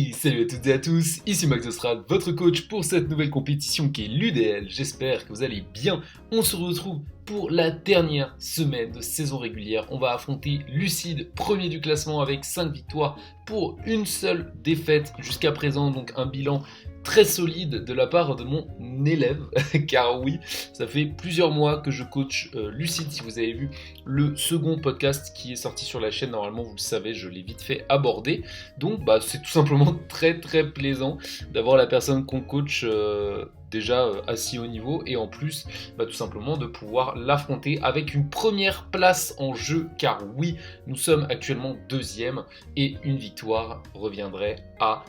Hey, salut à toutes et à tous, ici Max Ostrad, votre coach pour cette nouvelle compétition qui est l'UDL. J'espère que vous allez bien. On se retrouve pour la dernière semaine de saison régulière. On va affronter Lucide, premier du classement avec 5 victoires pour une seule défaite jusqu'à présent. Donc un bilan très solide de la part de mon élève, car oui, ça fait plusieurs mois que je coach Lucide. Si vous avez vu le second podcast qui est sorti sur la chaîne, normalement vous le savez, je l'ai vite fait aborder. Donc c'est tout simplement très très plaisant d'avoir la personne qu'on coach déjà assez haut niveau et en plus tout simplement de pouvoir l'affronter avec une première place en jeu, car oui, nous sommes actuellement deuxième et une victoire reviendrait à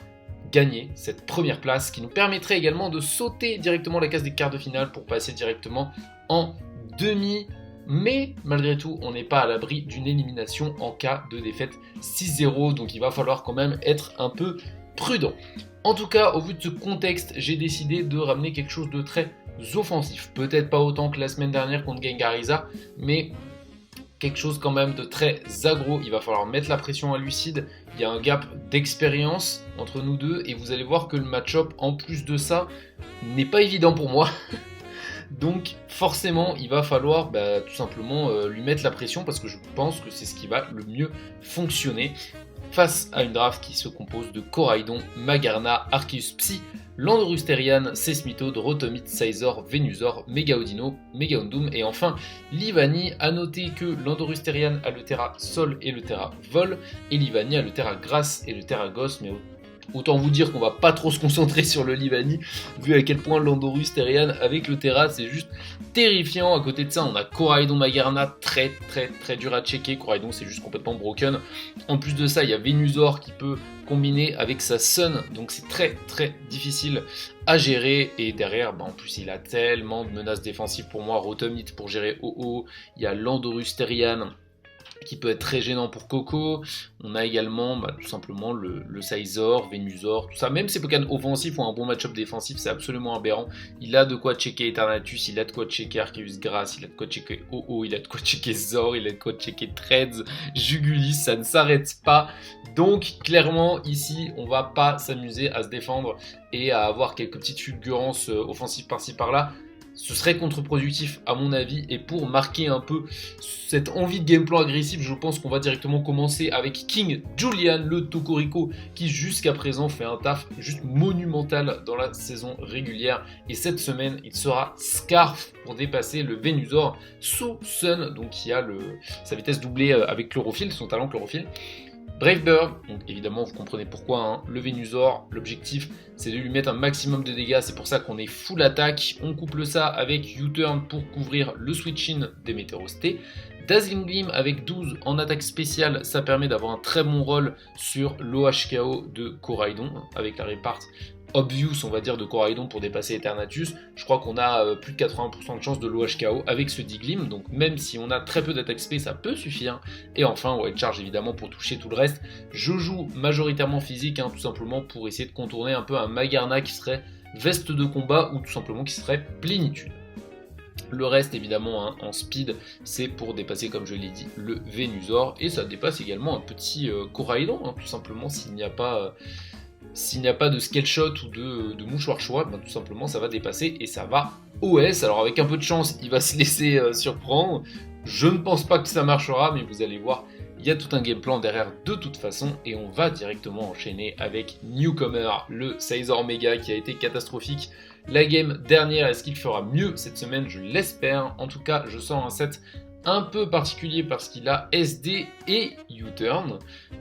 gagner cette première place qui nous permettrait également de sauter directement la case des quarts de finale pour passer directement en demi. Mais malgré tout, on n'est pas à l'abri d'une élimination en cas de défaite 6-0, donc il va falloir quand même être un peu prudent. En tout cas, au vu de ce contexte, j'ai décidé de ramener quelque chose de très offensif. Peut-être pas autant que la semaine dernière contre Gengariza, mais quelque chose quand même de très aggro. Il va falloir mettre la pression à Lucide. Il y a un gap d'expérience entre nous deux et vous allez voir que le match-up, en plus de ça, n'est pas évident pour moi. Donc forcément, il va falloir tout simplement lui mettre la pression parce que je pense que c'est ce qui va le mieux fonctionner face à une draft qui se compose de Koraidon, Magarna, Arceus Psy, Landorusterian, Seismitoad, Rotomite, Sizor, Venusaur, Megaodino, Megaundum et enfin Livani. A noter que Landorusterian a le Terra Sol et le Terra Vol et Livani a le Terra Grasse et le Terra Ghost, mais autant vous dire qu'on va pas trop se concentrer sur le Livani, vu à quel point Landorusterian avec le Terra c'est juste terrifiant. À côté de ça, on a Koraidon Magarna, très dur à checker. Koraidon c'est juste complètement broken. En plus de ça, il y a Venusaur qui peut combiner avec sa Sun, donc c'est très difficile à gérer. Et derrière, en plus il a tellement de menaces défensives pour moi. Rotomite pour gérer OO, il y a Landorusterian qui peut être très gênant pour Coco. On a également tout simplement le Sizor, Venusaur, tout ça. Même ces Pokémon offensifs ont un bon match-up défensif, c'est absolument aberrant. Il a de quoi checker Eternatus, il a de quoi checker Arceus Grass, il a de quoi checker OO, il a de quoi checker Zor, il a de quoi checker Treads, Jugulis, ça ne s'arrête pas. Donc clairement ici on va pas s'amuser à se défendre et à avoir quelques petites fulgurances offensives par-ci par-là. Ce serait contre-productif à mon avis, et pour marquer un peu cette envie de gameplay agressif, je pense qu'on va directement commencer avec King Julian, le Tocorico, qui jusqu'à présent fait un taf juste monumental dans la saison régulière, et cette semaine il sera Scarf pour dépasser le Venusaur sous Sun, donc qui a sa vitesse doublée avec Chlorophylle, son talent Chlorophylle. Brave Bird, donc évidemment vous comprenez pourquoi, le Venusaur, l'objectif c'est de lui mettre un maximum de dégâts, c'est pour ça qu'on est full attaque. On couple ça avec U-Turn pour couvrir le switch-in des Météorostés. Dazzling Gleam avec 12 en attaque spéciale, ça permet d'avoir un très bon rôle sur l'OHKO de Koraidon, avec la réparte obvious on va dire de Koraidon pour dépasser Eternatus. Je crois qu'on a plus de 80% de chance de l'OHKO avec ce Diglim, donc même si on a très peu d'attaque spé ça peut suffire. Et enfin White Charge évidemment pour toucher tout le reste. Je joue majoritairement physique tout simplement pour essayer de contourner un peu un Magarna qui serait veste de combat ou tout simplement qui serait plénitude. Le reste évidemment en speed c'est pour dépasser comme je l'ai dit le Venusaur, et ça dépasse également un petit Koraidon tout simplement s'il n'y a pas de scale shot ou de mouchoir choix, tout simplement ça va dépasser et ça va OS. Alors avec un peu de chance il va se laisser surprendre, je ne pense pas que ça marchera, mais vous allez voir il y a tout un game plan derrière de toute façon, et on va directement enchaîner avec Newcomer, le Sizor Mega qui a été catastrophique la game dernière. Est-ce qu'il fera mieux cette semaine? Je l'espère. En tout cas je sors un set un peu particulier parce qu'il a SD et U-Turn.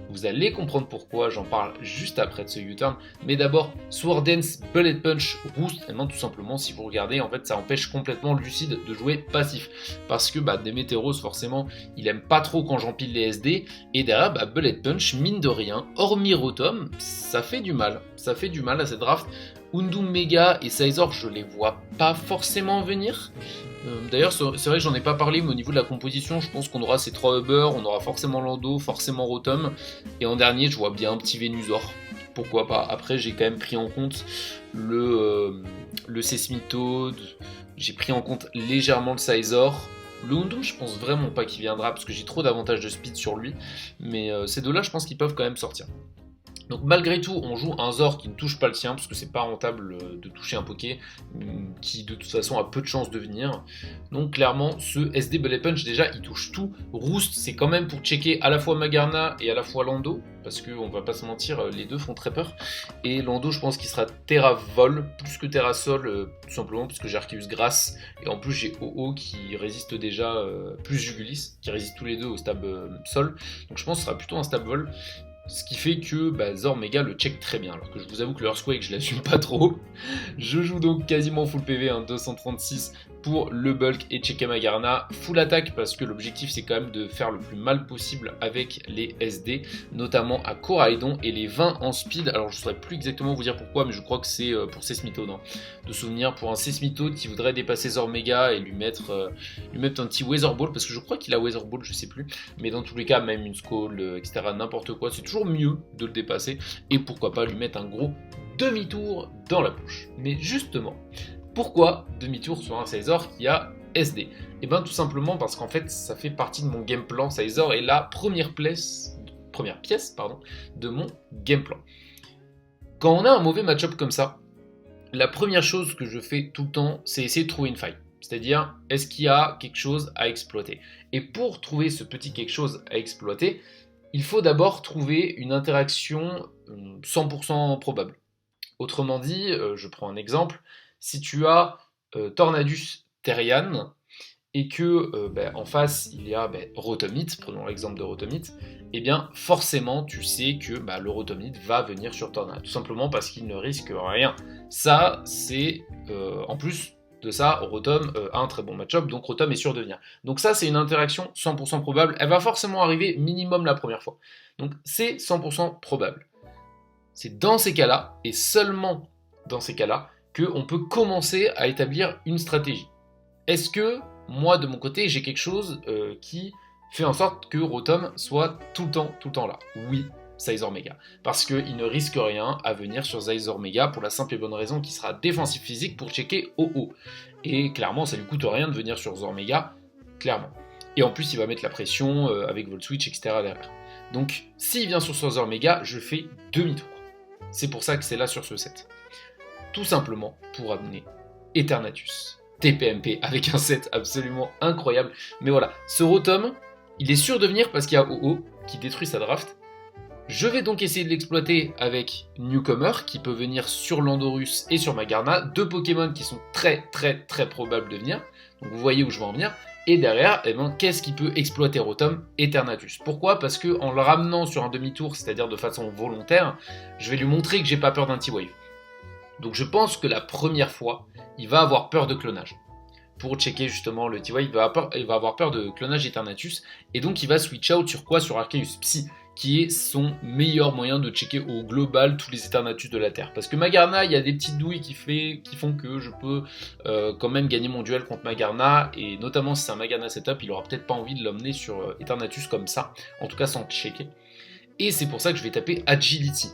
Vous allez comprendre pourquoi, j'en parle juste après de ce U-Turn. Mais d'abord, Sword Dance, Bullet Punch, Roost, et tout simplement, si vous regardez, en fait, ça empêche complètement Lucide de jouer passif. Parce que Démétéros, forcément, il aime pas trop quand j'empile les SD. Et derrière, Bullet Punch, mine de rien, hormis Rotom, ça fait du mal. Ça fait du mal à cette draft. Undum Mega et Sizor, je les vois pas forcément venir. D'ailleurs, c'est vrai que j'en ai pas parlé, mais au niveau de la composition, je pense qu'on aura ces 3 Uber, on aura forcément Lando, forcément Rotom, et en dernier, je vois bien un petit Venusaur. Pourquoi pas? Après, j'ai quand même pris en compte le Seismitoad, j'ai pris en compte légèrement le Sizor. Le Undum, je pense vraiment pas qu'il viendra, parce que j'ai trop d'avantages de speed sur lui, mais ces deux-là, je pense qu'ils peuvent quand même sortir. Donc malgré tout, on joue un Zor qui ne touche pas le sien, parce que c'est pas rentable de toucher un Poké qui de toute façon a peu de chances de venir. Donc clairement, ce SD Bullet Punch, déjà, il touche tout. Roost, c'est quand même pour checker à la fois Magarna et à la fois Lando, parce qu'on va pas se mentir, les deux font très peur. Et Lando, je pense qu'il sera Terra Vol, plus que Terra Sol, tout simplement, parce que j'ai Arceus Grasse, et en plus j'ai OO qui résiste déjà, plus Jugulis, qui résiste tous les deux au stab Sol. Donc je pense que ce sera plutôt un stab Vol. Ce qui fait que Zor Mega le check très bien, alors que je vous avoue que le Earthquake je l'assume pas trop. Je joue donc quasiment full PV, 236 pour le bulk et checker Magarna. Full attaque parce que l'objectif c'est quand même de faire le plus mal possible avec les SD, notamment à Coraidon et les 20 en speed. Alors je ne saurais plus exactement vous dire pourquoi, mais je crois que c'est pour Seismitoad, de souvenir pour un Seismitoad qui voudrait dépasser Zor Mega et lui mettre un petit Weather Ball, parce que je crois qu'il a Weather Ball, je sais plus, mais dans tous les cas, même une Skull, etc., n'importe quoi, c'est toujours mieux de le dépasser, et pourquoi pas lui mettre un gros demi-tour dans la bouche. Mais justement, pourquoi demi-tour sur un Scizor qui a SD? Et bien tout simplement parce qu'en fait ça fait partie de mon game plan. Scizor est la première pièce de mon game plan. Quand on a un mauvais match-up comme ça, la première chose que je fais tout le temps, c'est essayer de trouver une faille. C'est-à-dire, est-ce qu'il y a quelque chose à exploiter? Et pour trouver ce petit quelque chose à exploiter, il faut d'abord trouver une interaction 100% probable. Autrement dit, je prends un exemple, si tu as Tornadus Therian et que en face il y a Rotomite, prenons l'exemple de Rotomite, et bien forcément tu sais que le Rotomite va venir sur Tornadus, tout simplement parce qu'il ne risque rien. Ça c'est en plus de ça, Rotom a un très bon match-up, donc Rotom est sûr de venir. Donc ça, c'est une interaction 100% probable. Elle va forcément arriver minimum la première fois. Donc c'est 100% probable. C'est dans ces cas-là, et seulement dans ces cas-là, qu'on peut commencer à établir une stratégie. Est-ce que, moi, de mon côté, j'ai quelque chose qui fait en sorte que Rotom soit tout le temps là? Oui, Scizor Mega. Parce qu'il ne risque rien à venir sur Scizor Mega pour la simple et bonne raison qu'il sera défensif physique pour checker OO. Et clairement, ça lui coûte rien de venir sur Zor Mega, clairement. Et en plus, il va mettre la pression avec Volt Switch, etc. derrière. Donc, s'il vient sur Zor Mega, je fais demi-tour. C'est pour ça que c'est là sur ce set. Tout simplement pour amener Eternatus, TPMP, avec un set absolument incroyable. Mais voilà, ce Rotom, il est sûr de venir parce qu'il y a OO qui détruit sa draft. Je vais donc essayer de l'exploiter avec Newcomer qui peut venir sur Landorus et sur Magarna, deux Pokémon qui sont très probables de venir. Donc vous voyez où je veux en venir. Et derrière, qu'est-ce qui peut exploiter Rotom? Eternatus. Pourquoi? Parce que en le ramenant sur un demi-tour, c'est-à-dire de façon volontaire, je vais lui montrer que j'ai pas peur d'un T-Wave. Donc je pense que la première fois, il va avoir peur de clonage. Pour checker justement le T-Wave, il va avoir peur de clonage Eternatus. Et donc il va switch out sur quoi? Sur Arceus Psy, qui est son meilleur moyen de checker au global tous les Eternatus de la Terre. Parce que Magarna, il y a des petites douilles qui font que je peux quand même gagner mon duel contre Magarna, et notamment si c'est un Magarna setup, il aura peut-être pas envie de l'emmener sur Eternatus comme ça, en tout cas sans checker. Et c'est pour ça que je vais taper Agility.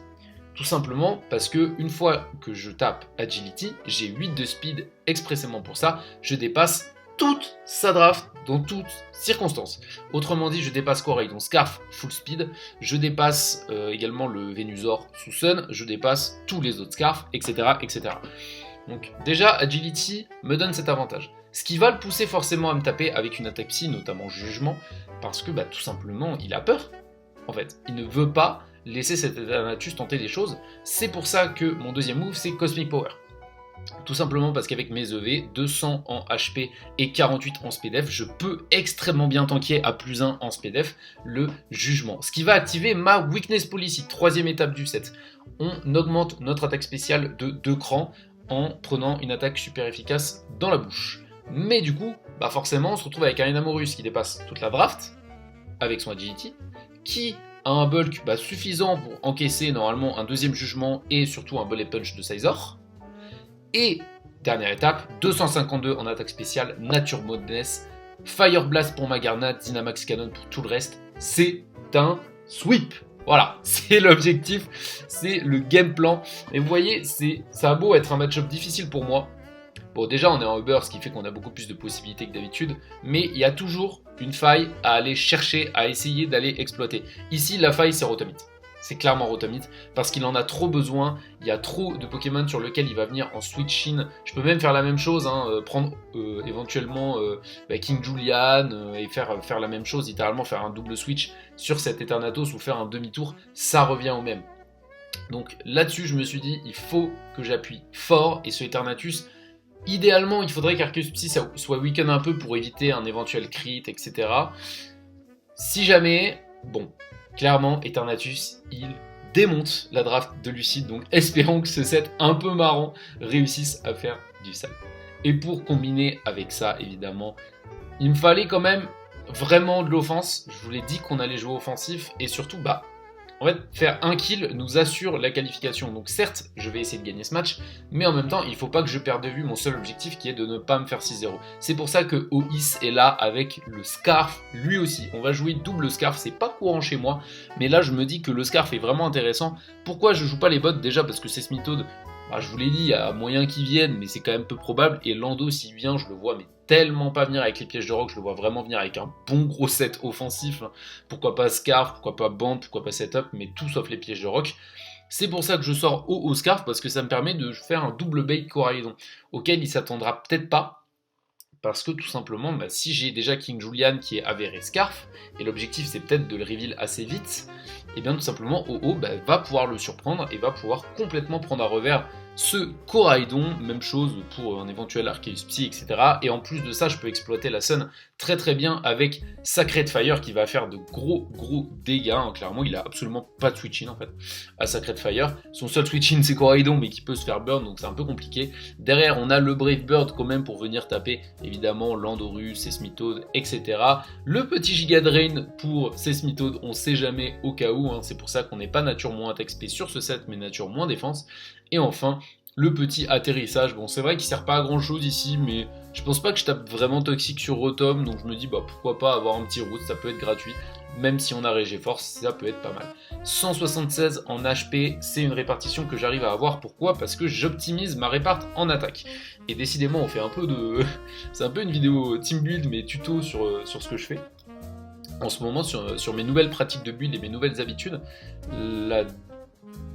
Tout simplement parce que une fois que je tape Agility, j'ai 8 de speed expressément pour ça, je dépasse toute sa draft dans toutes circonstances. Autrement dit, je dépasse Coraidon Scarf full speed, je dépasse également le Venusaur sous Sun, je dépasse tous les autres Scarfs, etc., etc. Donc déjà, Agility me donne cet avantage. Ce qui va le pousser forcément à me taper avec une attaque psy, notamment Jugement, parce que tout simplement, il a peur. En fait, il ne veut pas laisser cet Eternatus tenter des choses. C'est pour ça que mon deuxième move, c'est Cosmic Power. Tout simplement parce qu'avec mes EV, 200 en HP et 48 en SPDF, je peux extrêmement bien tanker à +1 en SPDF le Jugement. Ce qui va activer ma Weakness Policy, troisième étape du set. On augmente notre attaque spéciale de 2 crans en prenant une attaque super efficace dans la bouche. Mais du coup, forcément, on se retrouve avec un Enamorus qui dépasse toute la draft, avec son Agility, qui a un bulk suffisant pour encaisser normalement un deuxième Jugement et surtout un Bullet Punch de Scizor. Et dernière étape, 252 en attaque spéciale, Nature Modness, Fire Blast pour Magarna, Dynamax Cannon pour tout le reste. C'est un sweep. Voilà, c'est l'objectif, c'est le game plan. Et vous voyez, ça a beau être un match-up difficile pour moi. Bon, déjà, on est en Uber, ce qui fait qu'on a beaucoup plus de possibilités que d'habitude. Mais il y a toujours une faille à aller chercher, à essayer d'aller exploiter. Ici, la faille, c'est Rotomite. c'est clairement Rotomite, parce qu'il en a trop besoin, il y a trop de Pokémon sur lesquels il va venir en switch in. Je peux même faire la même chose, prendre éventuellement King Julian et faire la même chose, littéralement faire un double switch sur cet Eternatus ou faire un demi-tour, ça revient au même. Donc là-dessus, je me suis dit, il faut que j'appuie fort, et ce Eternatus, idéalement, il faudrait qu'Arceus Psy soit weaken un peu pour éviter un éventuel crit, etc. Si jamais, bon, clairement, Eternatus, il démonte la draft de Lucide, donc espérons que ce set un peu marrant réussisse à faire du sale. Et pour combiner avec ça, évidemment, il me fallait quand même vraiment de l'offense. Je vous l'ai dit qu'on allait jouer offensif, et surtout, en fait, faire un kill nous assure la qualification. Donc certes, je vais essayer de gagner ce match, mais en même temps, il ne faut pas que je perde de vue mon seul objectif qui est de ne pas me faire 6-0. C'est pour ça que Ois est là avec le Scarf, lui aussi. On va jouer double Scarf, c'est pas courant chez moi, mais là je me dis que le Scarf est vraiment intéressant. Pourquoi je joue pas les bots? Déjà parce que c'est Smitoad, je vous l'ai dit, il y a moyen qu'il vienne, mais c'est quand même peu probable. Et Lando, s'il vient, je le vois mais tellement pas venir avec les pièges de rock, je le vois vraiment venir avec un bon gros set offensif. Pourquoi pas Scarf, pourquoi pas Band, pourquoi pas Setup, mais tout sauf les pièges de rock. C'est pour ça que je sors au Scarf, parce que ça me permet de faire un double bait Coraidon, auquel il s'attendra peut-être pas. Parce que tout simplement, si j'ai déjà King Julian qui est avéré Scarf, et l'objectif c'est peut-être de le reveal assez vite, et bien tout simplement OO va pouvoir le surprendre et va pouvoir complètement prendre à revers ce Coraidon, même chose pour un éventuel Arceus Psy, etc. Et en plus de ça, je peux exploiter la Sun très très bien avec Sacred Fire qui va faire de gros dégâts. Clairement, il a absolument pas de switch-in en fait à Sacred Fire. Son seul switch-in c'est Coraidon, mais qui peut se faire burn, donc c'est un peu compliqué. Derrière, on a le Brave Bird quand même pour venir taper évidemment Landorus, Smitoad, etc. Le petit Giga Drain pour Smitoad, on sait jamais au cas où. C'est pour ça qu'on n'est pas nature moins attaque XP sur ce set, mais nature moins défense. Et enfin, le petit atterrissage. Bon, c'est vrai qu'il sert pas à grand chose ici, mais je pense pas que je tape vraiment toxique sur Rotom, donc je me dis pourquoi pas avoir un petit route, ça peut être gratuit. Même si on a Régé Force, ça peut être pas mal. 176 en HP, c'est une répartition que j'arrive à avoir. Pourquoi? Parce que j'optimise ma réparte en attaque. Et décidément, on fait un peu de... c'est un peu une vidéo team build, mais tuto sur ce que je fais. En ce moment, sur mes nouvelles pratiques de build et mes nouvelles habitudes,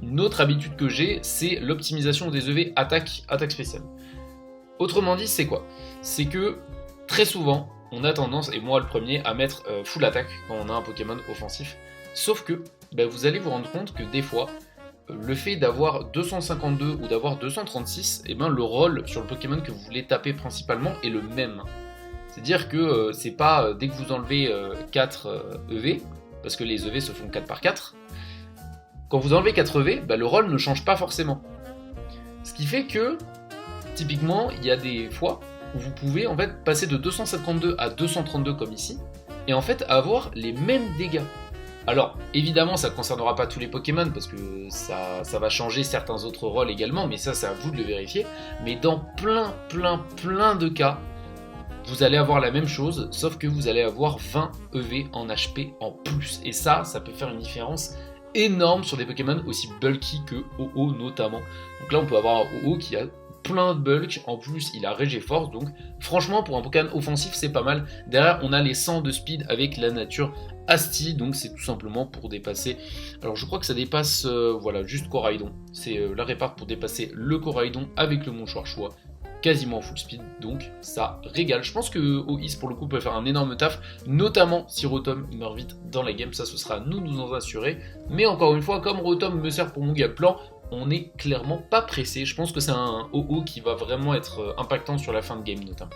une autre habitude que j'ai, c'est l'optimisation des EV attaque spéciale. Autrement dit, c'est quoi? C'est que très souvent, on a tendance, et moi le premier, à mettre full attaque quand on a un Pokémon offensif. Sauf que vous allez vous rendre compte que des fois, le fait d'avoir 252 ou d'avoir 236, le rôle sur le Pokémon que vous voulez taper principalement est le même. C'est-à-dire que c'est pas dès que vous enlevez 4 EV, parce que les EV se font 4 par 4, quand vous enlevez 4 EV, le rôle ne change pas forcément. Ce qui fait que, typiquement, il y a des fois où vous pouvez en fait passer de 252 à 232 comme ici, et en fait avoir les mêmes dégâts. Alors, évidemment, ça ne concernera pas tous les Pokémon, parce que ça va changer certains autres rôles également, mais ça, c'est à vous de le vérifier. Mais dans plein de cas, vous allez avoir la même chose, sauf que vous allez avoir 20 EV en HP en plus. Et ça peut faire une différence énorme sur des Pokémon aussi bulky que OO notamment. Donc là, on peut avoir un OO qui a plein de bulk, en plus il a Régé Force, donc franchement pour un Pokémon offensif c'est pas mal. Derrière on a les 100 de speed avec la nature Asti, donc c'est tout simplement pour dépasser, alors je crois que ça dépasse, juste Coraidon, c'est la réparte pour dépasser le Coraidon avec le mouchoir choix, quasiment en full speed, donc ça régale. Je pense que Ois pour le coup peut faire un énorme taf, notamment si Rotom meurt vite dans la game, ça ce sera nous en assurer, mais encore une fois comme Rotom me sert pour mon game plan, on n'est clairement pas pressé. Je pense que c'est un OO qui va vraiment être impactant sur la fin de game notamment.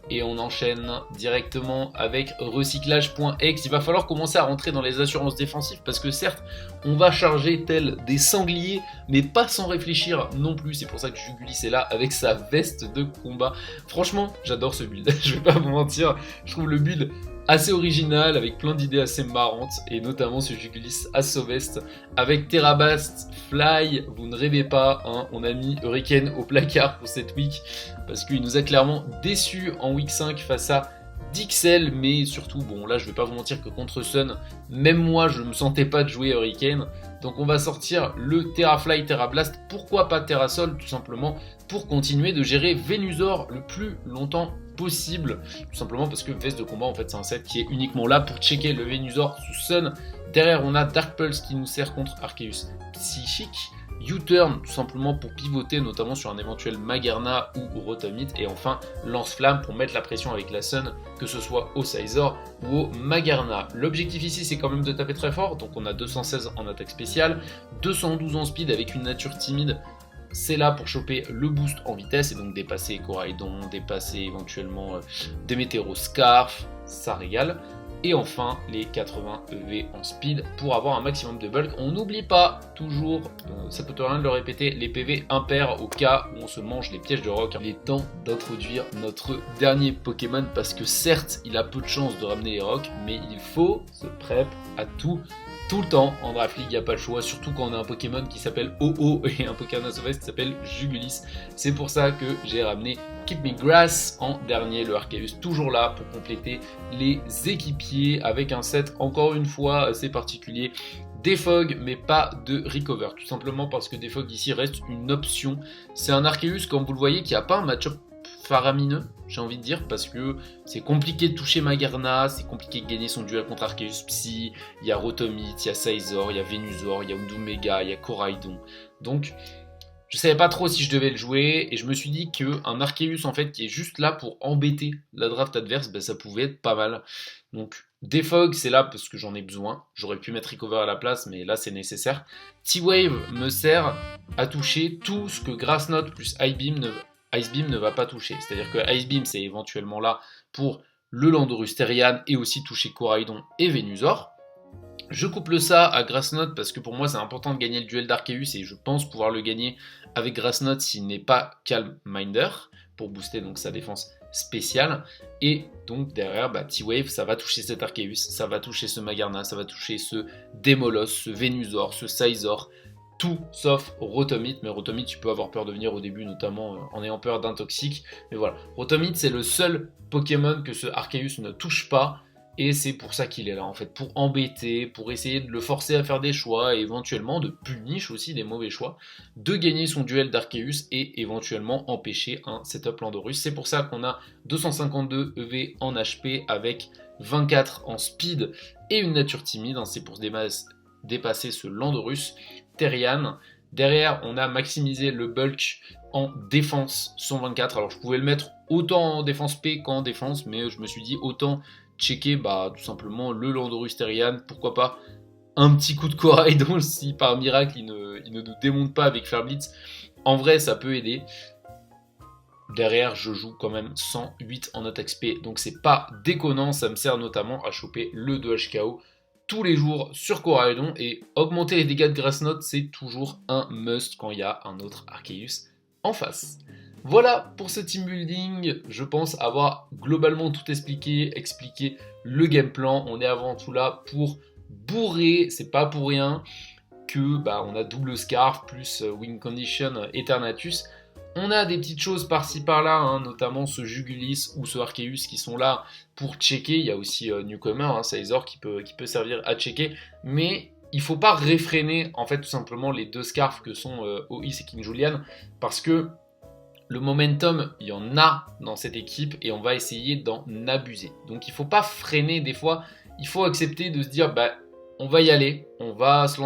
Et on enchaîne directement avec recyclage.exe. Il va falloir commencer à rentrer dans les assurances défensives parce que certes, on va charger tel des sangliers, mais pas sans réfléchir non plus. C'est pour ça que Jugulis est là avec sa veste de combat. Franchement, j'adore ce build. Je vais pas vous mentir, je trouve le build assez original, avec plein d'idées assez marrantes, et notamment ce Jugulis Assauvest avec Terrabast, Fly, vous ne rêvez pas, on a mis Hurricane au placard pour cette week, parce qu'il nous a clairement déçus en week 5 face à Dixel, mais surtout, là je vais pas vous mentir que contre Sun, même moi je me sentais pas de jouer Hurricane, donc on va sortir le Terrafly, Terrablast, pourquoi pas Terrasol, tout simplement, pour continuer de gérer Venusaur le plus longtemps possible, tout simplement parce que veste de combat en fait c'est un set qui est uniquement là pour checker le Venusaur sous Sun. Derrière on a Dark Pulse qui nous sert contre Arceus Psychique, U-Turn tout simplement pour pivoter notamment sur un éventuel Magarna ou Rotomite, et enfin Lance-Flamme pour mettre la pression avec la Sun, que ce soit au Scizor ou au Magarna. L'objectif ici c'est quand même de taper très fort, donc on a 216 en attaque spéciale, 212 en speed avec une nature timide. C'est là pour choper le boost en vitesse et donc dépasser Coraidon, dépasser éventuellement Demetero Scarf, ça régale. Et enfin les 80 EV en speed pour avoir un maximum de bulk. On n'oublie pas toujours, ça peut rien de le répéter, les PV impairs au cas où on se mange les pièges de roc. Il est temps d'introduire notre dernier Pokémon parce que certes il a peu de chances de ramener les rocs, mais il faut se prep à tout le temps. En Draft League, il n'y a pas le choix, surtout quand on a un Pokémon qui s'appelle OO et un Pokémon sauvage qui s'appelle Jugulis. C'est pour ça que j'ai ramené Keep Me Grass en dernier, le Arceus toujours là pour compléter les équipiers avec un set encore une fois assez particulier. Defog mais pas de Recover, tout simplement parce que Defog ici reste une option. C'est un Arceus comme vous le voyez qui n'a pas un match-up faramineux, j'ai envie de dire, parce que c'est compliqué de toucher Magarna, c'est compliqué de gagner son duel contre Arceus Psy, il y a Rotomite, il y a Scizor, il y a Venusaur, il y a Undumega, il y a Coraidon. Donc je savais pas trop si je devais le jouer et je me suis dit qu'un Arceus en fait qui est juste là pour embêter la draft adverse, ça pouvait être pas mal. Donc Defog c'est là parce que j'en ai besoin, j'aurais pu mettre Recover à la place mais là c'est nécessaire. T-Wave me sert à toucher tout ce que Grass Knot plus Ice Beam ne va pas toucher. C'est-à-dire que Ice Beam c'est éventuellement là pour le Landorus Terrian et aussi toucher Coraidon et Venusaur. Je couple ça à Grass Knot parce que pour moi c'est important de gagner le duel d'Arceus et je pense pouvoir le gagner avec Grass Knot s'il n'est pas Calm Minder pour booster donc sa défense spéciale. Et donc derrière T-Wave ça va toucher cet Arceus, ça va toucher ce Magarna, ça va toucher ce Demolos, ce Venusaur, ce Scizor. Tout sauf Rotomite, mais Rotomite tu peux avoir peur de venir au début, notamment en ayant peur d'un toxique. Mais voilà, Rotomite c'est le seul Pokémon que ce Arceus ne touche pas, et c'est pour ça qu'il est là en fait, pour embêter, pour essayer de le forcer à faire des choix, et éventuellement de punish aussi des mauvais choix, de gagner son duel d'Arceus, et éventuellement empêcher un setup Landorus. C'est pour ça qu'on a 252 EV en HP, avec 24 en speed, et une nature timide, c'est pour dépasser ce Landorus Terrian. Derrière, on a maximisé le bulk en défense 124. Alors, je pouvais le mettre autant en défense P qu'en défense, mais je me suis dit autant checker tout simplement le Landorus Terrian. Pourquoi pas un petit coup de Coraidon si par miracle il ne nous démonte pas avec Fair Blitz. En vrai, ça peut aider. Derrière, je joue quand même 108 en attaque SP, donc c'est pas déconnant. Ça me sert notamment à choper le 2HKO tous les jours sur Coraidon, et augmenter les dégâts de Grass Knot c'est toujours un must quand il y a un autre Arceus en face. Voilà pour ce team building, je pense avoir globalement tout expliqué le game plan. On est avant tout là pour bourrer, c'est pas pour rien que on a double Scarf plus Wing Condition Eternatus. On a des petites choses par-ci par-là, notamment ce Jugulis ou ce Arceus qui sont là pour checker. Il y a aussi Newcomer, Scizor qui peut servir à checker. Mais il ne faut pas réfréner en fait tout simplement les deux Scarfs que sont Ois et King Julian. Parce que le momentum, il y en a dans cette équipe et on va essayer d'en abuser. Donc il ne faut pas freiner des fois. Il faut accepter de se dire on va y aller, on va se lancer